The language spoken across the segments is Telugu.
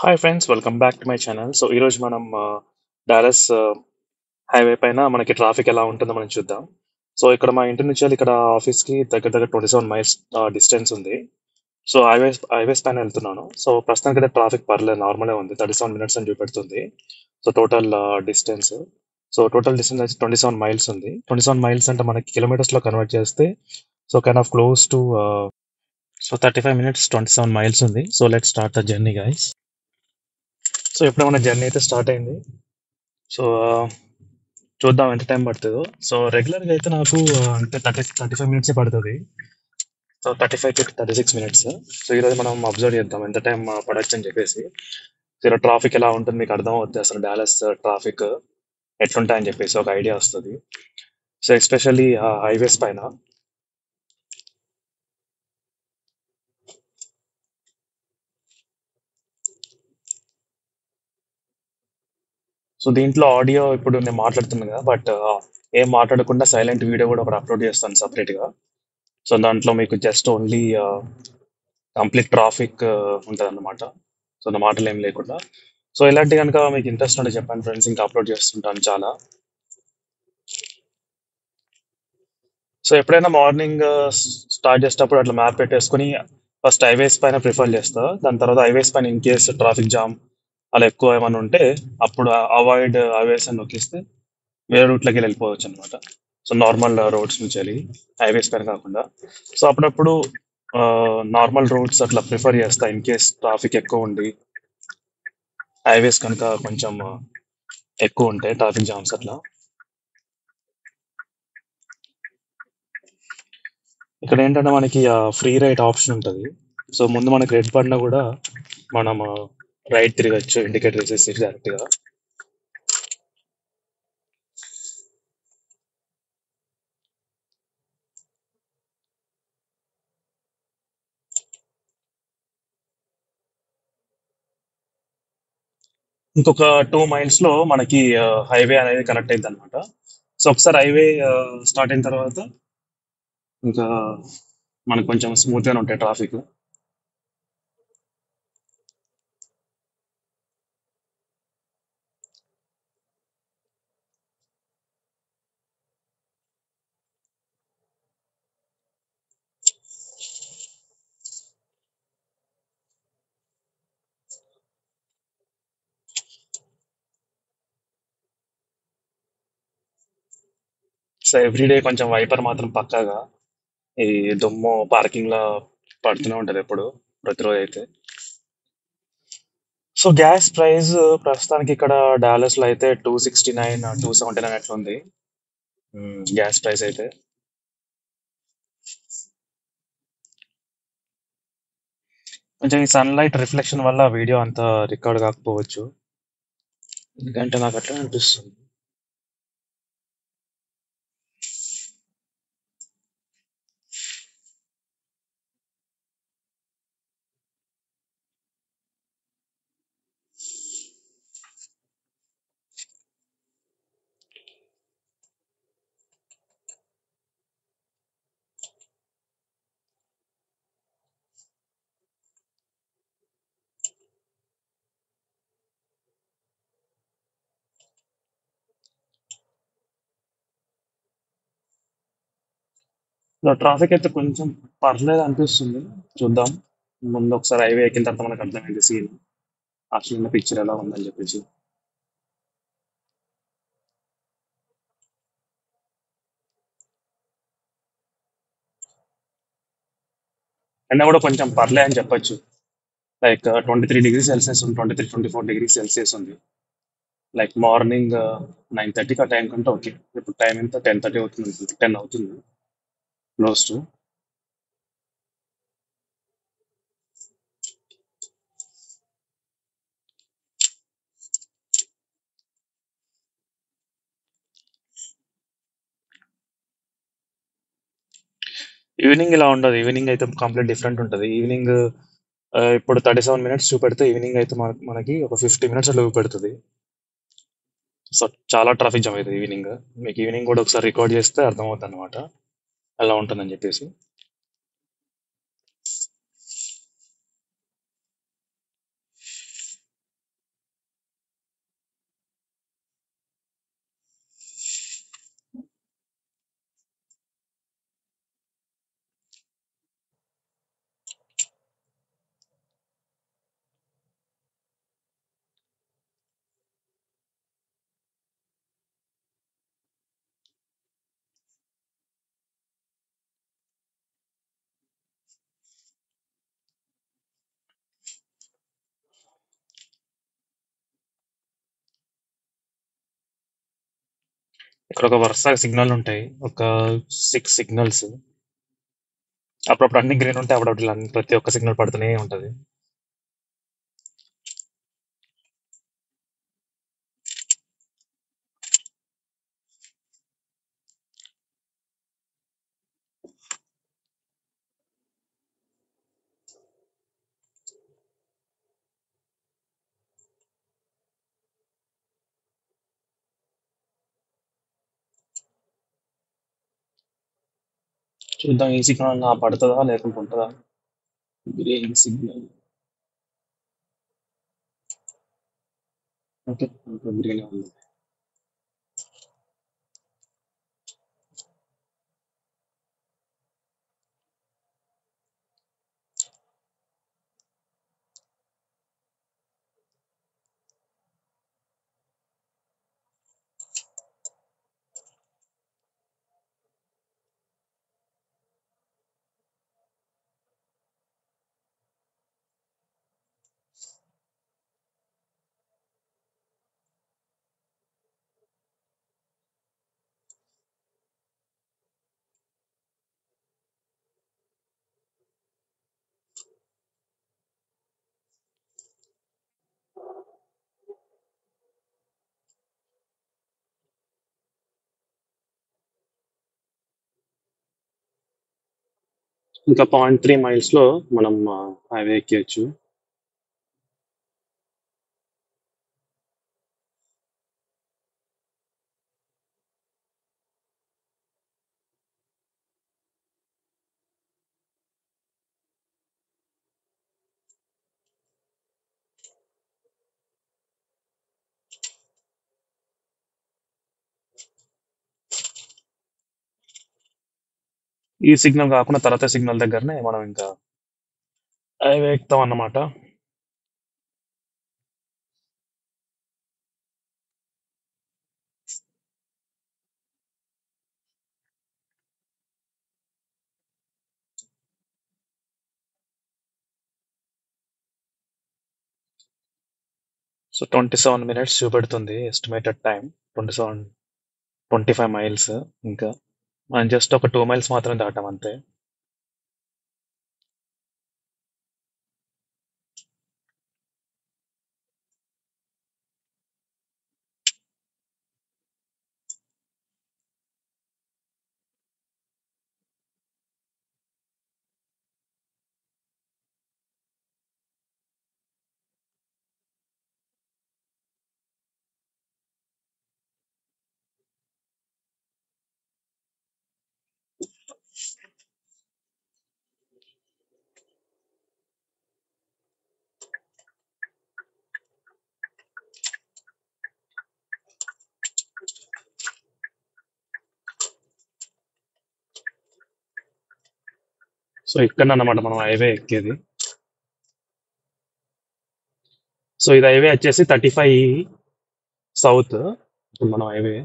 Hi friends, welcome back to my channel. So ఈరోజు మనం డాలస్ హైవే పైన మనకి ట్రాఫిక్ ఎలా ఉంటుందో మనం చూద్దాం. సో ఇక్కడ మా ఇంటి నుంచి ఇక్కడ ఆఫీస్కి దగ్గర దగ్గర 27 మైల్స్ డిస్టెన్స్ ఉంది. సో హైవేస్ పైన వెళ్తున్నాను. సో ప్రస్తుతానికి అయితే ట్రాఫిక్ పర్లేదు, నార్మలే ఉంది. 37 మినిట్స్ అని చూపెడుతుంది. సో టోటల్ డిస్టెన్స్ అయితే 27 మైల్స్ ఉంది. 27 మైల్స్ అంటే మనకి కిలోమీటర్స్లో కన్వర్ట్ చేస్తే so kind of close to 35 minutes 27 miles ఉంది. So let start the journey guys. So ఇప్పుడు మన జర్నీ అయితే స్టార్ట్ అయింది. సో చూద్దాం ఎంత టైం పడుతుందో. సో రెగ్యులర్గా అయితే నాకు అంటే 35 మినిట్సే పడుతుంది. So 35 to 36 minutes. సో ఈరోజు మనం అబ్జర్వ్ చేద్దాం ఎంత టైం పడచ్చు అని చెప్పేసి. సో ఇలా ట్రాఫిక్ ఎలా ఉంటుంది మీకు అర్థం అవుతుంది, అసలు డాలస్ ట్రాఫిక్ ఎట్లుంటాయని చెప్పేసి ఒక ఐడియా వస్తుంది. సో ఎస్పెషల్లీ హైవేస్ పైన. సో దీంట్లో ఆడియో ఇప్పుడు నేను మాట్లాడుతున్నాను కదా, బట్ ఏం మాట్లాడకుండా సైలెంట్ వీడియో కూడా ఒకటి అప్లోడ్ చేస్తాను సపరేట్గా. సో దాంట్లో మీకు జస్ట్ ఓన్లీ కంప్లీట్ ట్రాఫిక్ ఉంటుంది అన్నమాట. సో నా మాటలు ఏం లేకుండా. సో ఇలాంటి కనుక మీకు ఇంట్రెస్ట్ ఉంటే చెప్పండి ఫ్రెండ్స్, ఇంకా అప్లోడ్ చేస్తుంటాను చాలా. సో ఎప్పుడైనా మార్నింగ్ స్టార్ట్ చేసేటప్పుడు అట్లా మ్యాప్ పెట్టేసుకుని ఫస్ట్ హైవేస్ పైన ప్రిఫర్ చేస్తా. దాని తర్వాత హైవేస్ పైన ఇన్ కేస్ ట్రాఫిక్ జామ్ అలా ఎక్కువ ఏమైనా ఉంటే అప్పుడు అవాయిడ్ హైవేస్ అని నొక్కిస్తే వేరే రూట్లోకి వెళ్ళిపోవచ్చు అనమాట. సో నార్మల్ రోడ్స్ నుంచి వెళ్ళి హైవేస్ పైన కాకుండా. సో అప్పుడప్పుడు నార్మల్ రోడ్స్ అట్లా ప్రిఫర్ చేస్తా ఇన్ కేస్ ట్రాఫిక్ ఎక్కువ ఉండి హైవేస్ కనుక కొంచెం ఎక్కువ ఉంటాయి ట్రాఫిక్ జామ్స్ అట్లా. ఇక్కడ ఏంటంటే మనకి ఫ్రీ రైట్ ఆప్షన్ ఉంటుంది. సో ముందు మనకి రెడ్ పడినా కూడా మనం రైట్ తిరగచ్చు, ఇండికేటర్ వేసేసి డైరెక్ట్ గా. ఇంకొక 2 మైల్స్ లో మనకి హైవే అనేది కనెక్ట్ అయింది అనమాట. సో ఒకసారి హైవే స్టార్ట్ అయిన తర్వాత ఇంకా మనకు కొంచెం స్మూత్ గానే ఉంటాయి ట్రాఫిక్. సో ఎవ్రీడే కొంచెం వైపర్ మాత్రం పక్కాగా ఈ దుమ్ము పార్కింగ్ లో పడుతూనే ఉంటది ఎప్పుడు, ప్రతిరోజు అయితే. సో గ్యాస్ ప్రైస్ ప్రస్తుతానికి ఇక్కడ డాలస్ లో అయితే 269 279 అట్లా ఉంది. గ్యాస్ ప్రైస్ అయితే కొంచెం ఈ సన్‌లైట్ రిఫ్లెక్షన్ వల్ల వీడియో అంత రికార్డ్ కాకపోవచ్చు. ఎందుకంటే నాకు అట్లా అనిపిస్తుంది. ట్రాఫిక్ అయితే కొంచెం పర్లేదు అనిపిస్తుంది. చూద్దాం. ముందు ఒకసారి హైవే ఎక్కిన తర్వాత మనకు అర్థమైంది సీన్, అసలు పిక్చర్ ఎలా ఉందని చెప్పేసి. ఎండ కూడా కొంచెం పర్లే అని చెప్పొచ్చు. లైక్ 23 డిగ్రీ సెల్సియస్ ఉంది, 23 24 డిగ్రీ సెల్సియస్ ఉంది. లైక్ మార్నింగ్ 9:30కి ఆ టైం కంటే ఓకే. ఇప్పుడు టైం ఎంత, 10:30 అవుతుంది, 10 అవుతుంది క్లోజ్ టు. ఈవినింగ్ ఇలా ఉండదు. ఈవినింగ్ అయితే కంప్లీట్ డిఫరెంట్ ఉంటుంది. ఈవినింగ్ ఇప్పుడు 37 మినిట్స్ చూపెడితే ఈవినింగ్ అయితే మనకి ఒక 50 మినిట్స్ అట్లా చూపెడుతుంది. సో చాలా ట్రాఫిక్ జామ్ అవుతుంది ఈవినింగ్. మీకు ఈవినింగ్ కూడా ఒకసారి రికార్డ్ చేస్తే అర్థమవుతుంది అనమాట ఎలా ఉంటుందని చెప్పేసి. ఇక్కడ ఒక వరుస సిగ్నల్ ఉంటాయి. ఒక 6 సిగ్నల్స్. అప్పుడప్పుడు అన్ని గ్రీన్ ఉంటాయి. అప్పుడప్పుడు ప్రతి ఒక్క సిగ్నల్ పడుతూనే ఉంటది. చూద్దాం ఈ సిగ్నల్ నా పడుతుందా లేకుంటే ఉంటుందా. Green signal. ఓకే, గ్రీన్ ఉంది. ఇంకా 0.3 మైల్స్ లో మనం హైవే ఎక్కేయచ్చు. ఈ సిగ్నల్ కాకుండా తర్వాత సిగ్నల్ దగ్గరనే మనం ఇంకా హైవే ఎక్కుతాం అన్నమాట. సో 27 minutes చూపెడుతుంది ఎస్టిమేటెడ్ టైం. 25 మైల్స్. ఇంకా మనం జస్ట్ ఒక 2 మైల్స్ మాత్రమే దాటాం అంతే. సో ఇక్కడ అన్నమాట మనం హైవే ఎక్కేది. సో ఇది హైవే వచ్చేసి 35 సౌత్. ఇప్పుడు మనం హైవే.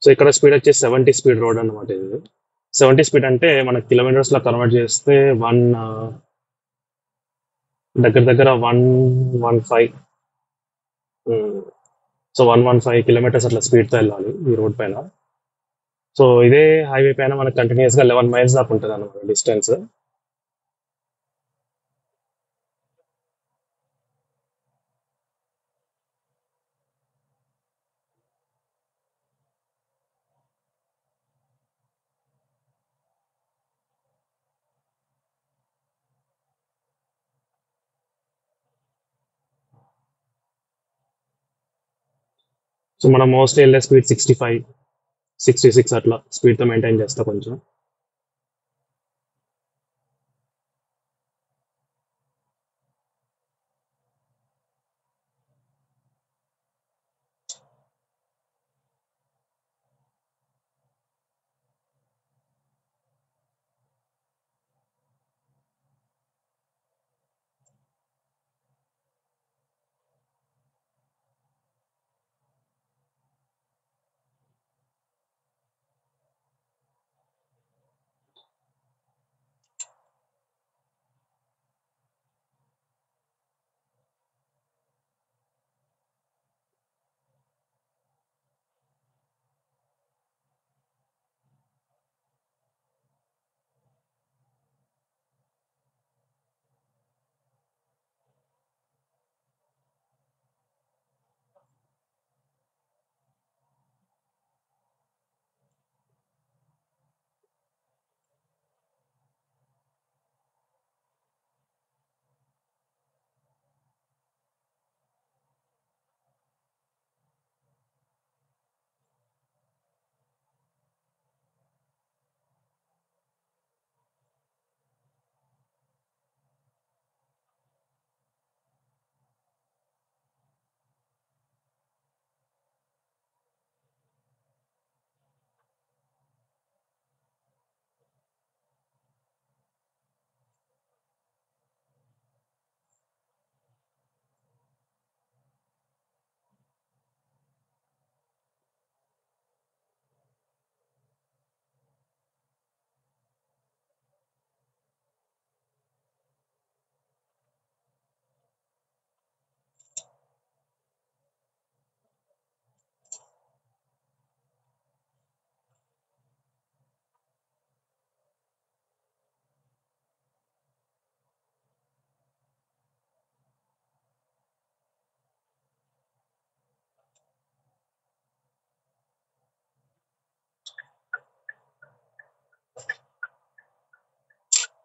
సో ఇక్కడ స్పీడ్ వచ్చేసి 70 స్పీడ్ రోడ్ అన్నమాట ఇది. 70 స్పీడ్ అంటే మన కిలోమీటర్స్ లో కన్వర్ట్ చేస్తే దగ్గర దగ్గర 115. సో 115 కిలోమీటర్స్ అట్లా స్పీడ్తో వెళ్ళాలి ఈ రోడ్ పైన. సో ఇదే హైవే పైన మనకు కంటిన్యూస్ గా 11 మైల్స్ దాకా ఉంటుంది అనమాట డిస్టెన్స్. సో మనం మోస్ట్లీ వెళ్ళే స్పీడ్ 65, 66 అట్లా స్పీడ్తో మెయింటైన్ చేస్తా కొంచెం.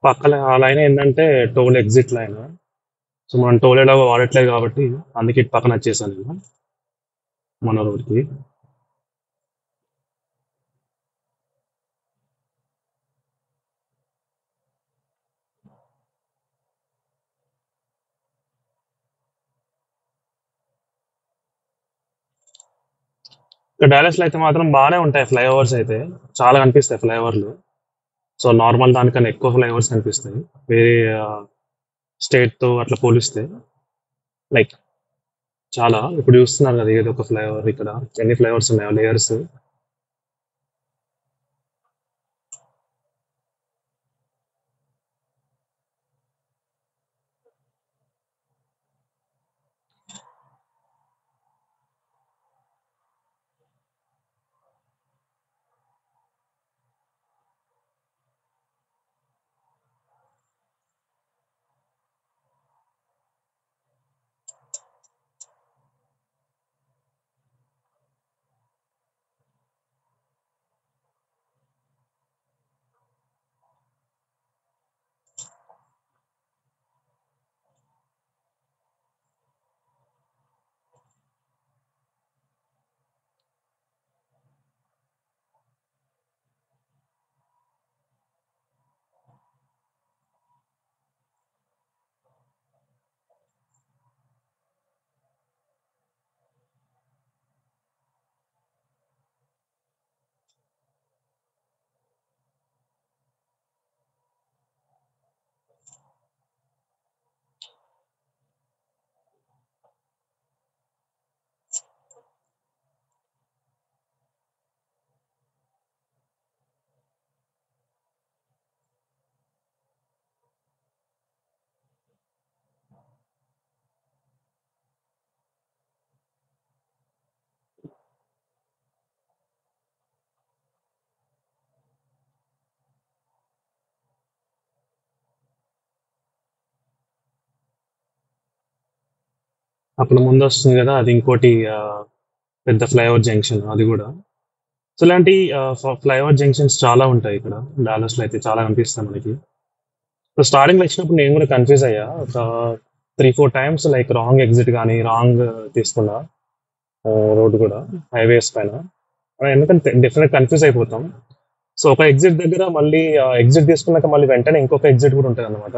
పక్కన ఆ లైన్ ఏంటంటే టోల్ ఎగ్జిట్ లైన్. సో మనం టోల్ ఎలాగో వాడట్లేదు కాబట్టి అందుకే ఇటు పక్కన వచ్చేసాను నేను మన రోడ్కి. ఇక్కడ డాలస్ లో అయితే మాత్రం బాగానే ఉంటాయి ఫ్లైఓవర్స్ అయితే. చాలా కనిపిస్తాయి ఫ్లైఓవర్లు. సో నార్మల్ దానికన్నా ఎక్కువ ఫ్లైఓవర్స్ కనిపిస్తాయి వేరే స్టేట్ తో అట్లా పోలిస్తే. లైక్ చాలా ఇప్పుడు చూస్తున్నారు కదా ఏదో ఒక ఫ్లైఓవర్ ఇక్కడ ఎన్ని ఫ్లైఓవర్స్ ఉన్నాయో లేయర్స్. అప్పుడు ముందు వస్తుంది కదా అది ఇంకోటి పెద్ద ఫ్లైఓవర్ జంక్షన్ అది కూడా. సో ఇలాంటి ఫ్లైఓవర్ జంక్షన్స్ చాలా ఉంటాయి ఇక్కడ డాలస్ లో అయితే చాలా కనిపిస్తాయి మనకి. సో స్టార్టింగ్ వచ్చినప్పుడు నేను కూడా కన్ఫ్యూజ్ అయ్యా ఒక 3-4 టైమ్స్ లైక్ రాంగ్ ఎగ్జిట్ కానీ రాంగ్ తీసుకున్నా రోడ్ కూడా హైవేస్ పైన. ఎందుకంటే డెఫినెట్ కన్ఫ్యూజ్ అయిపోతాం. సో ఒక ఎగ్జిట్ దగ్గర మళ్ళీ ఎగ్జిట్ తీసుకున్నాక మళ్ళీ వెంటనే ఇంకొక ఎగ్జిట్ కూడా ఉంటుంది అనమాట.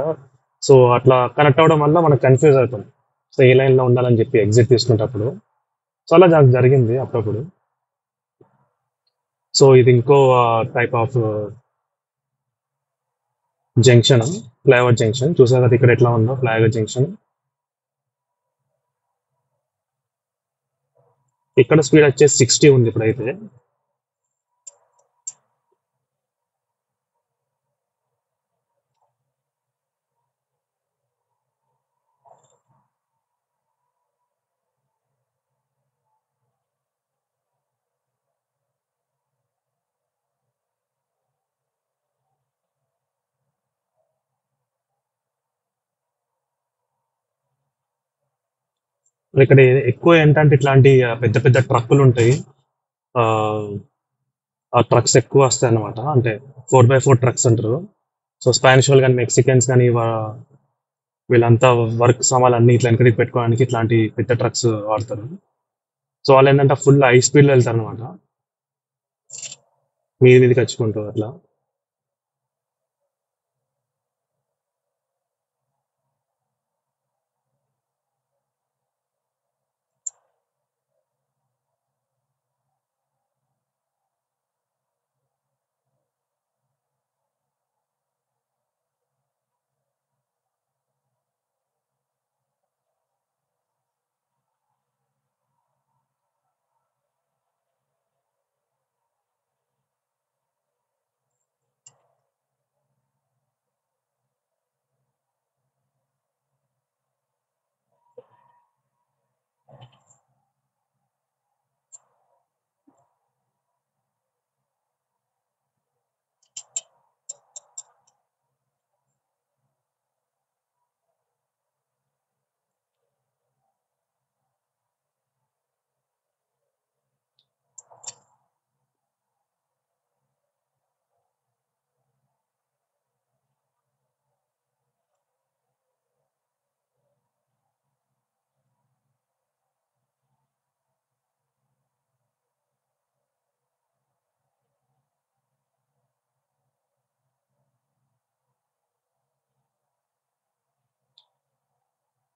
సో అట్లా కనెక్ట్ అవ్వడం వల్ల మనకు కన్ఫ్యూజ్ అవుతాం. సో ఏ లైన్ లో ఉండాలని చెప్పి ఎగ్జిట్ తీసుకునేటప్పుడు. సో అలా జరిగింది అప్పుడప్పుడు. సో ఇది ఇంకో type of junction, flyover junction. చూసారు కదా ఇక్కడ ఎట్లా ఉందో ఫ్లైఓవర్ జంక్షన్. ఇక్కడ స్పీడ్ వచ్చేసి 60 ఉంది ఇప్పుడైతే. ఇక్కడ ఎక్కువ ఏంటంటే ఇట్లాంటి పెద్ద పెద్ద ట్రక్కులు ఉంటాయి. ఆ ఆ ట్రక్స్ ఎక్కువ వస్తాయి అన్నమాట. అంటే 4x4 ట్రక్స్ అంటారు. సో స్పానిష్ వాళ్ళు కానీ మెక్సికన్స్ కానీ వీళ్ళంతా వర్క్ సామాన్లు అన్ని ఇట్లా వెనకడికి పెట్టుకోవడానికి ఇట్లాంటి పెద్ద ట్రక్స్ వాడతారు. సో వాళ్ళు ఏంటంటే ఫుల్ హై స్పీడ్ లో వెళ్తారు అనమాట, మీది మీదకి వచ్చుకుంటూ అట్లా.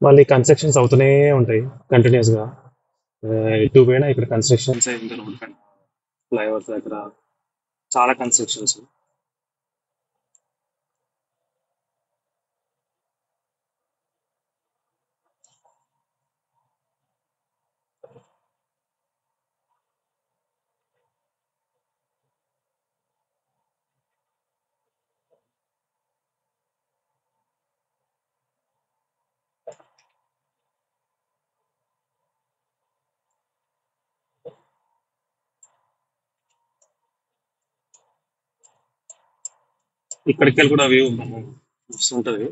మళ్ళీ కన్స్ట్రక్షన్స్ అవుతూనే ఉంటాయి కంటిన్యూస్గా. ఎటు పోయినా ఇక్కడ కన్స్ట్రక్షన్స్ ఇంకా రోడ్ పైన ఫ్లైఓవర్స్ దగ్గర చాలా కన్స్ట్రక్షన్స్. ఇక్కడికి వెళ్ళి కూడా వ్యూ వస్తుంటది.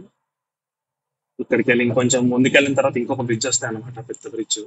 ఇక్కడికి వెళ్ళి ఇంకొంచెం ముందుకెళ్ళిన తర్వాత ఇంకొక బ్రిడ్జ్ వస్తాయి అనమాట, పెద్ద బ్రిడ్జ్.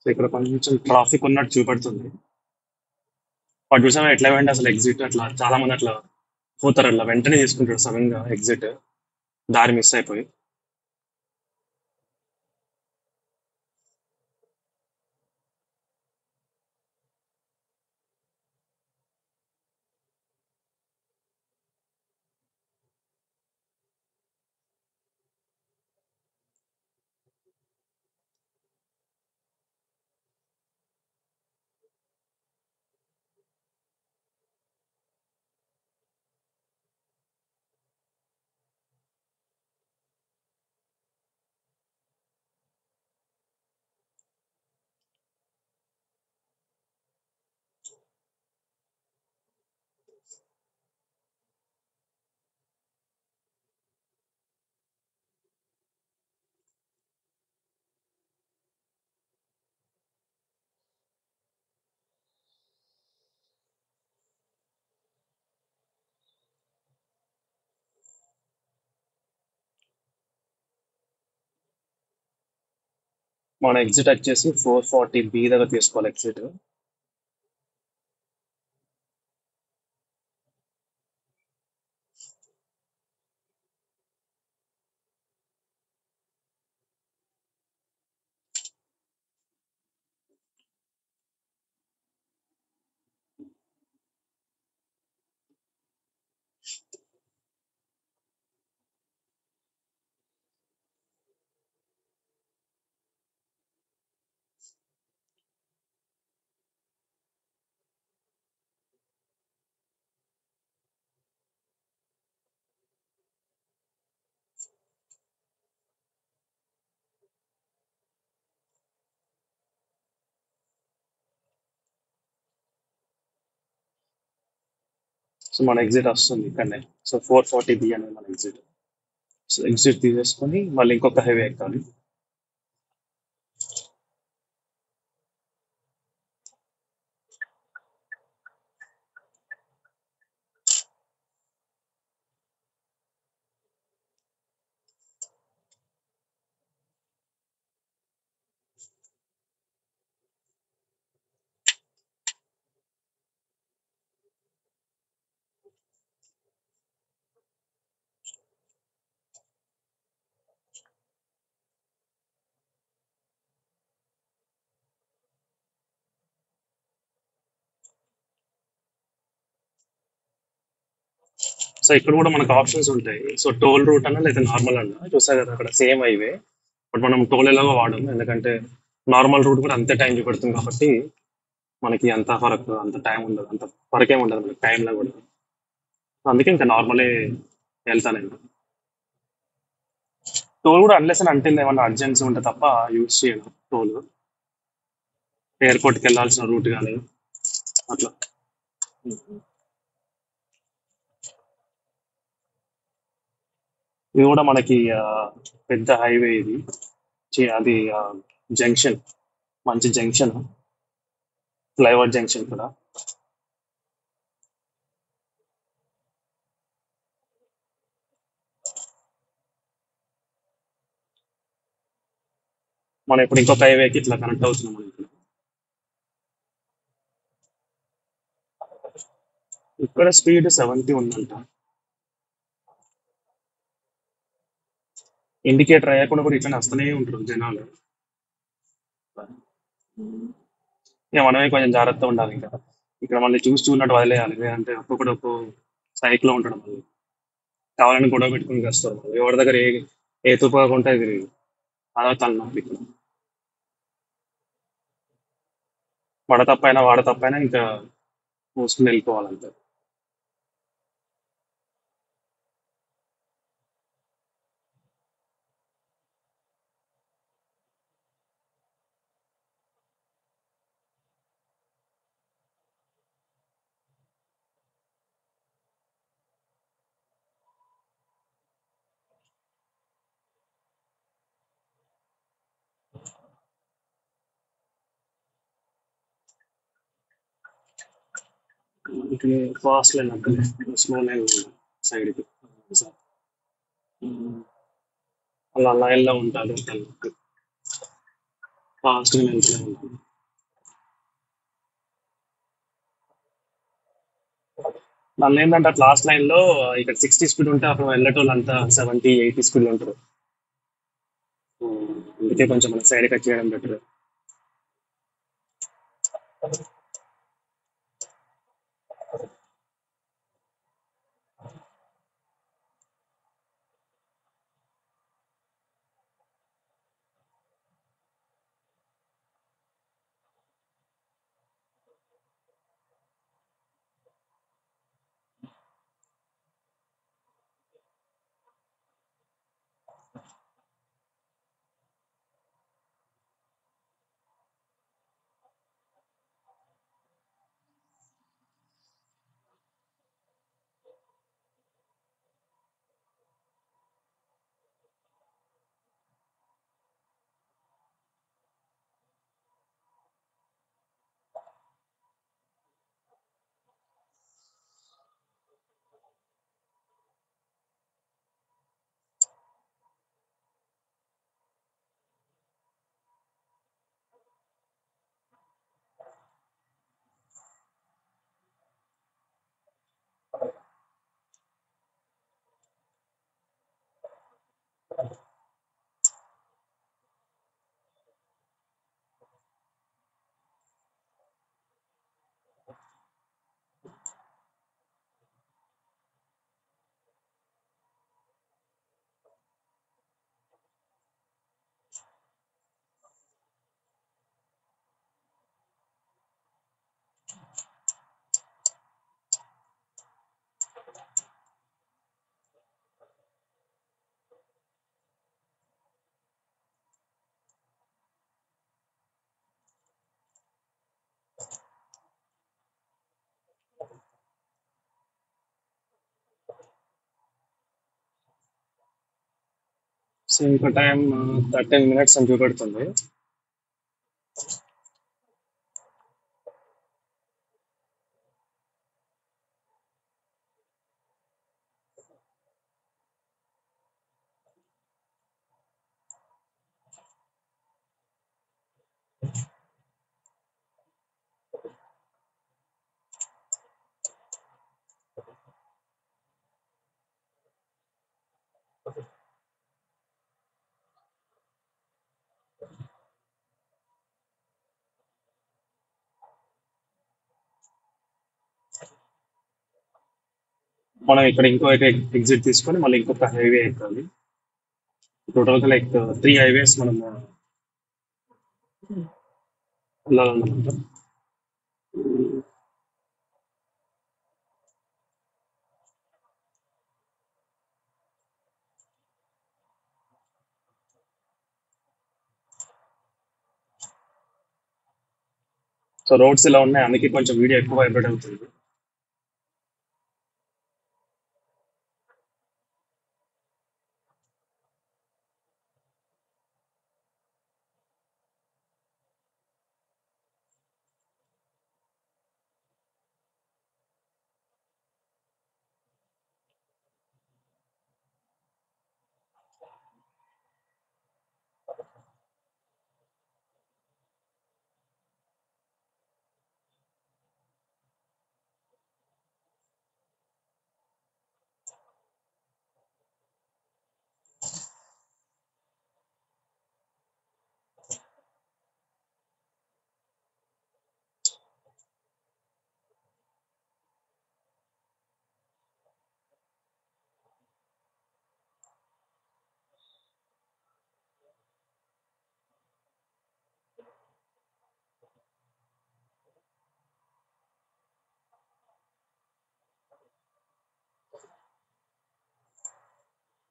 సో ఇక్కడ కొంచెం ట్రాఫిక్ ఉన్నట్టు చూపెడుతుంది. వాడు చూసామా ఎట్లా వెంట అసలు ఎగ్జిట్ అట్లా చాలా మంది అట్లా పోతారు, అట్లా వెంటనే తీసుకుంటారు సడన్ గా ఎగ్జిట్, దారి మిస్ అయిపోయి. మన ఎగ్జిట్ వచ్చేసి 440B దగ్గర తీసుకోవాలి ఎగ్జిట్. సో మన ఎగ్జిట్ వస్తుంది ఇక్కడనే. సో 440B అనేది మన ఎగ్జిట్. సో ఎగ్జిట్ తీసేసుకొని మళ్ళీ ఇంకొక హైవే ఎక్కాలి. సో ఇక్కడ కూడా మనకు ఆప్షన్స్ ఉంటాయి. సో టోల్ రూట్ అన్నా లేదా నార్మల్ అన్నా చూసా కదా అక్కడ సేమ్ హైవే. బట్ మనం టోల్ ఎలాగో వాడము, ఎందుకంటే నార్మల్ రూట్ కూడా అంతే టైం చూపెడుతుంది కాబట్టి మనకి అంత ఫరక్ అంత టైం ఉండదు, అంత ఫరక్ ఏమి ఉండదు మనకి టైంలో కూడా. అందుకే ఇంకా నార్మలే వెళ్తాను నేను. టోల్ కూడా అన్లెస్ అని అంటే ఏమన్నా అర్జెన్సీ ఉంటే తప్ప యూజ్ చేయను టోల్. ఎయిర్పోర్ట్కి వెళ్ళాల్సిన రూట్ కానీ అట్లా. ఇది కూడా మనకి పెద్ద హైవే ఇది. అది జంక్షన్, మంచి జంక్షన్, ఫ్లైఓవర్ జంక్షన్ కూడా. మనం ఇప్పుడు ఇంకొక హైవేకి ఇట్లా కనెక్ట్ అవుతున్నాం మనం ఇక్కడ. ఇక్కడ స్పీడ్ 70 ఉందంట. ఇండికేటర్ అయ్యకుండా కూడా ఇట్లా వస్తూనే ఉంటారు జనాలు. ఇక మనమే కొంచెం జాగ్రత్తగా ఉండాలి ఇంకా. ఇక్కడ మళ్ళీ చూసి చూడనట్టు వదిలేయాలి, లేదంటే ఒక్కొక్కడు ఒక్కో సైకిల్ ఉంటాడు మళ్ళీ. కావాలని గొడవ పెట్టుకుని వస్తారు మళ్ళీ. ఎవరి దగ్గర ఏ తుపాకు ఉంటే అది అదో తలనొప్పి ఇక్కడ. వాడ తప్పైనా ఇంకా మూసుకుని వెళ్ళిపోవాలంతే. ఇటు ఫాస్ట్ లైన్ అక్కడ, స్లో లైన్ సైడ్కి. అలా లైన్లో ఉంటారు ఫాస్ట్గా వెళ్తూనే ఉంటారు. మళ్ళీ ఏంటంటే అట్లా లాస్ట్ లైన్ లో ఇక్కడ 60 స్పీడ్ ఉంటే అక్కడ వెళ్ళేటోళ్ళు అంతా 70, 80 స్పీడ్ ఉంటారు. అందుకే కొంచెం మన సైడ్ కట్ చేయడం బెటర్. సో ఇంకో టైం 13 minutes అని చూపెడుతుంది. మనం ఇక్కడ ఇంకో ఎగ్జిట్ తీసుకొని మళ్ళీ ఇంకొక హైవే ఎక్కాలి. టోటల్‌గా లైక్ 3 హైవేస్ మనం వెళ్ళాలన్నమాట. సో రోడ్స్ ఇలా ఉన్నాయి. అందుకే కొంచెం వీడియో ఎక్కువ వైబ్రేట్ అవుతుంది.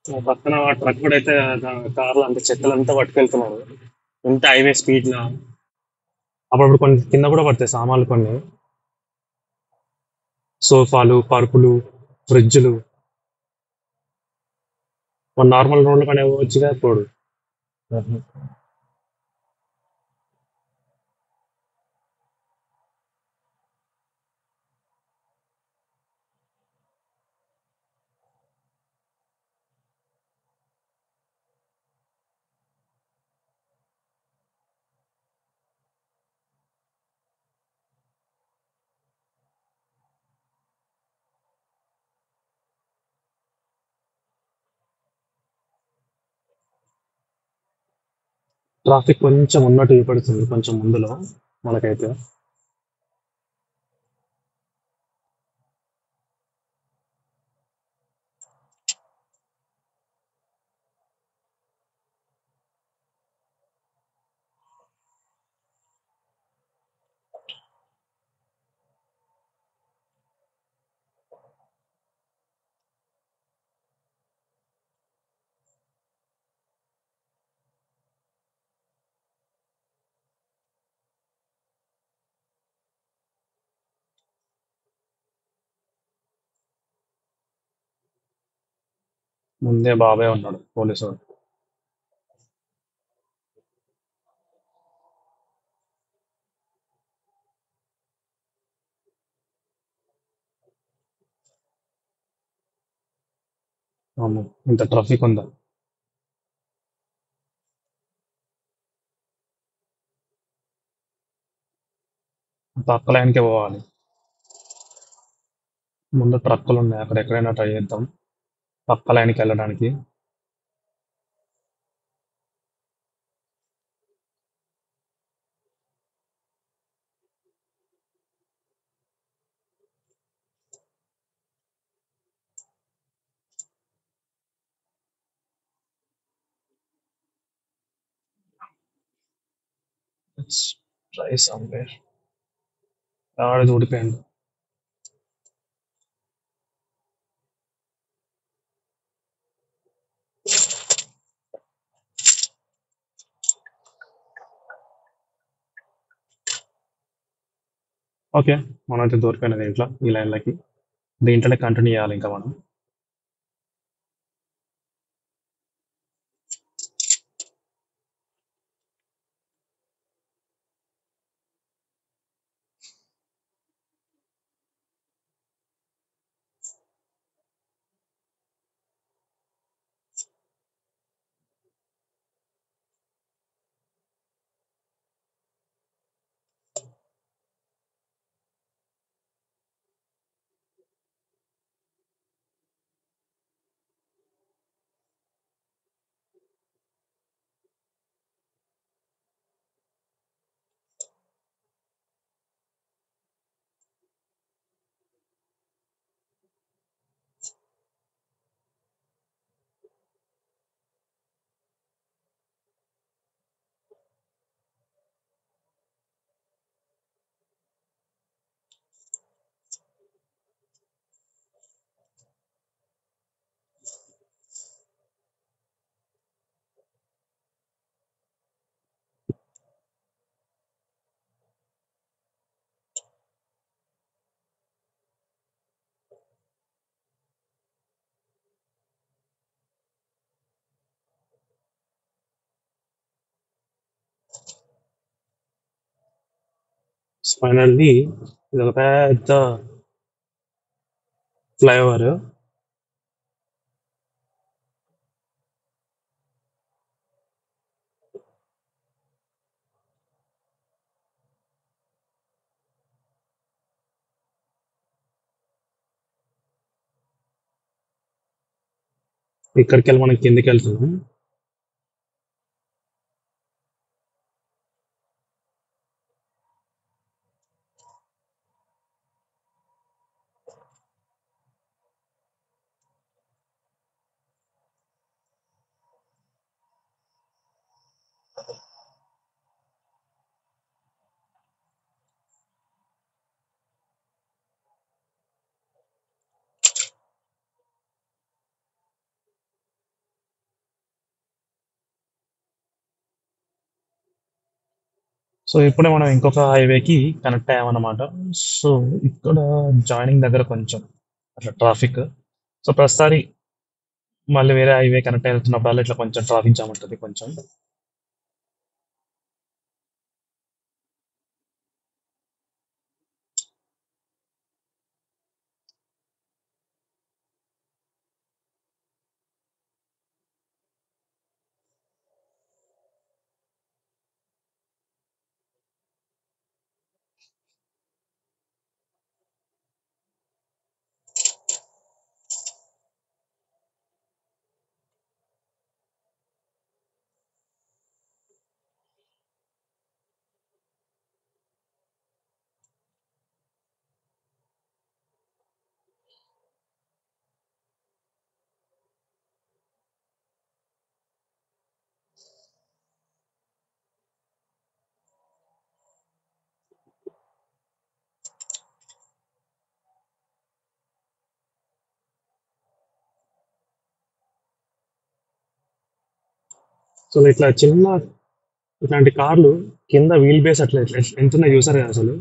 ఆ పక్కన ట్రక్ కూడా అయితే కార్లు అంత చెత్తలంతా పట్టుకెళ్తున్నారు. ఇంత హైవే స్పీడ్ లో అప్పుడప్పుడు కొన్ని కింద కూడా పడతాయి సామాన్లు కొన్ని, సోఫాలు, పరుపులు, ఫ్రిడ్జ్లు. మన నార్మల్ రోడ్ల పైన వచ్చుగా పోడు. ఆహా. ట్రాఫిక్ కొంచెం ఉన్నట్టు చూపెడుతుంది కొంచెం ముందులో మనకైతే. ముందే బాబాయ్ ఉన్నాడు పోలీసు. అవును, ఇంత ట్రాఫిక్ ఉందా. పక్క లైన్కే పోవాలి. ముందు ట్రక్కులు ఉన్నాయి, అక్కడ ఎక్కడైనా ట్రై చేద్దాం పక్క లైన్కి వెళ్ళడానికి. Try somewhere. ఆడ ఊడిపోయింది. ఓకే, మనం అయితే దూరిపోయిన దీంట్లో ఈ లైన్లకి. దీంట్లోనే కంటిన్యూ చేయాలి ఇంకా మనం. ఫైనల్లీ ఇది ఒక పెద్ద ఫ్లైఓవర్. ఇక్కడికి వెళ్ళి మనం కిందికి వెళ్తున్నాం. సో ఇప్పుడే మనం ఇంకొక హైవేకి కనెక్ట్ అయ్యామన్నమాట. సో ఇక్కడ జాయినింగ్ దగ్గర కొంచెం అట్లా ట్రాఫిక్. సో ప్రస్తుతానికి మళ్ళీ వేరే హైవే కనెక్ట్ అవుతున్నప్పుడు ఇట్లా కొంచెం ట్రాఫిక్ జామ్ ఉంటుంది కొంచెం. సో ఇట్లా చిన్న ఇట్లాంటి కార్లు కింద వీల్ బేస్ అట్లా ఇట్లా ఎంత ఉన్నాయి చూసారు కదా అసలు.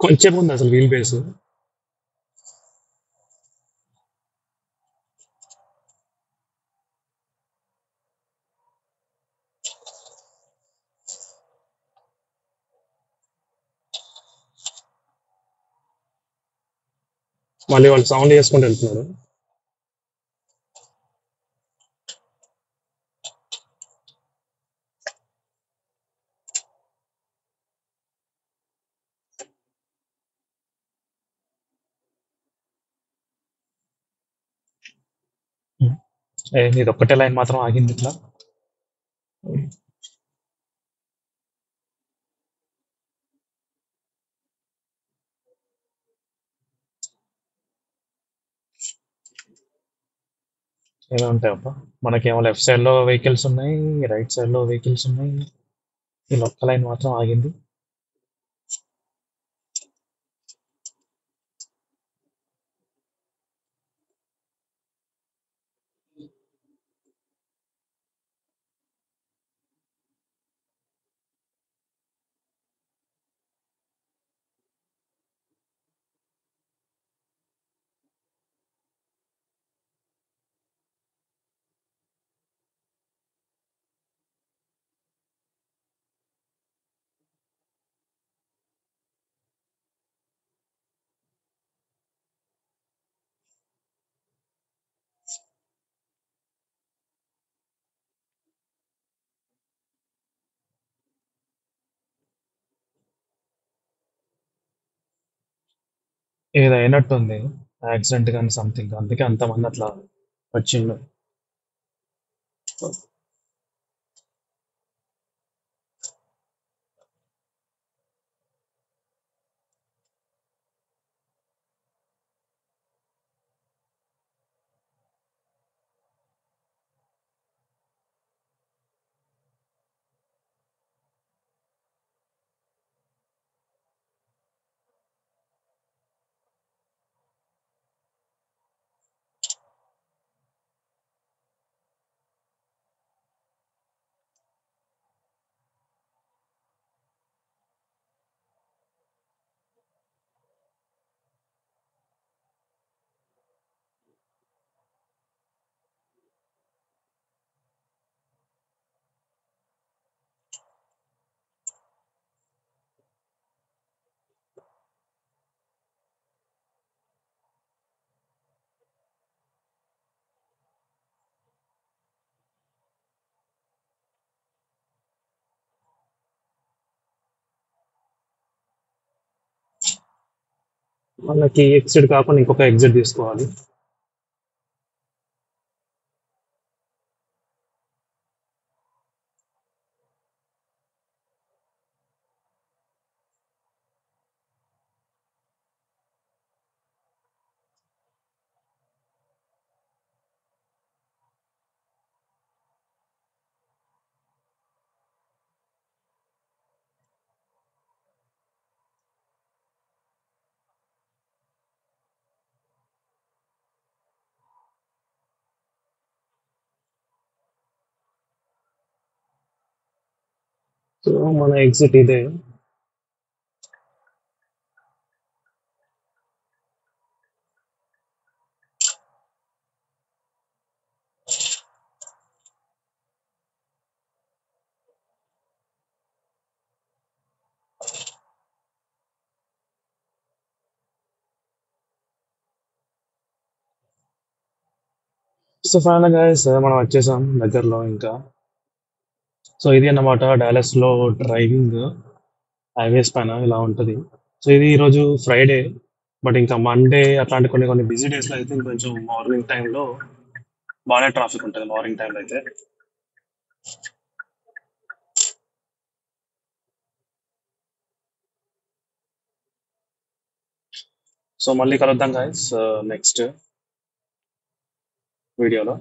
కొంచెం ఉంది అసలు వీల్ బేస్. మళ్ళీ వాళ్ళు సౌండ్ చేసుకుంటూ వెళ్తున్నారు. ఇది ఒక్కటే లైన్ మాత్రం ఆగింది ఇట్లా. ఏదో ఉంటాయి అబ్బా. మనకేమో లెఫ్ట్ సైడ్ లో వెహికల్స్ ఉన్నాయి, రైట్ సైడ్ లో వెహికల్స్ ఉన్నాయి. ఈ ఒక్క లైన్ మాత్రం ఆగింది. ఏదో అయినట్టుంది యాక్సిడెంట్ కానీ సంథింగ్, అందుకే అంతమంది అట్లా వచ్చిండు. మనకి ఎగ్జిట్ కాకుండా ఇంకొక ఎగ్జిట్ తీసుకోవాలి. సో మన ఎగ్జిట్ ఇదే. సో ఫైనల్ గైస్ మనం వచ్చేసాం దగ్గరలో ఇంకా. సో ఇది అన్నమాట డాలస్ లో డ్రైవింగ్ హైవేస్ పైన ఇలా ఉంటుంది. సో ఇది ఈరోజు ఫ్రైడే, బట్ ఇంకా మండే అట్లాంటి కొన్ని కొన్ని బిజీ డేస్లో అయితే ఇంకొంచెం మార్నింగ్ టైంలో బాగానే ట్రాఫిక్ ఉంటుంది మార్నింగ్ టైంలో అయితే. సో మళ్ళీ కలుద్దాం గైస్ నెక్స్ట్ వీడియోలో.